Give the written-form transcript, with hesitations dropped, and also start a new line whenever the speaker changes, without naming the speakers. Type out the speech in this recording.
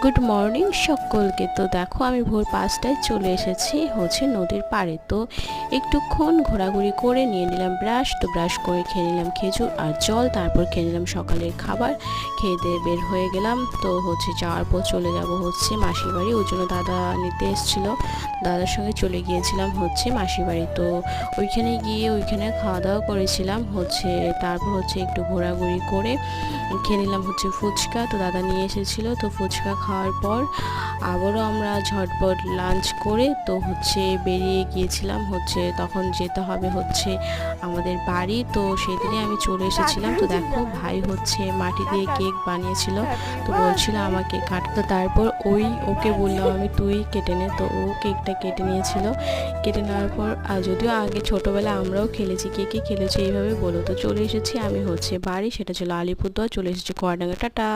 Good morning সকলকে। তো দেখো আমি ভোর 5টায় চলে এসেছি নদীর পাড়ে। তো একটুক্ষণ ঘোরাঘুরি করে নিয়ে নিলাম ব্রাশ। তো ব্রাশ করে খেয়ে নিলাম খেজুর আর জল, তারপর খেয়ে নিলাম সকালের খাবার। খেয়ে দিয়ে বের হয়ে গেলাম। তো যাওয়ার পর চলে যাব মাসির বাড়ি। ওই জন্য দাদা নিতে এসেছিলো, দাদার সঙ্গে চলে গিয়েছিলাম মাসির বাড়ি। তো ওইখানে গিয়ে খাওয়া দাওয়া করেছিলাম। তারপর একটু ঘোরাঘুরি করে খেয়ে নিলাম ফুচকা। তো দাদা নিয়ে এসেছিলো। তো ফুচকা খাওয়ার পর আবারও আমরা ঝটপট লাঞ্চ করে তো বেরিয়ে গিয়েছিলাম। তখন যেতে হবে আমাদের বাড়ি। তো সেদিনে আমি চলে এসেছিলাম। তো দেখো ভাই মাটি দিয়ে কেক বানিয়েছিল। তো বলছিল আমাকে কাট। তো তারপর ওকে বললাম আমি তুই কেটে নে। তো ও কেকটা কেটে নিয়েছিল। কেটে নেওয়ার পর যদিও আগে ছোটোবেলায় আমরাও খেলেছি, কে কে খেলেছি এইভাবে বলো। তো চলে এসেছি আমি বাড়ি, সেটা ছিল আলিপুরদুয়ার। চলে এসেছি কড়াডাঙ্গা। টাটা।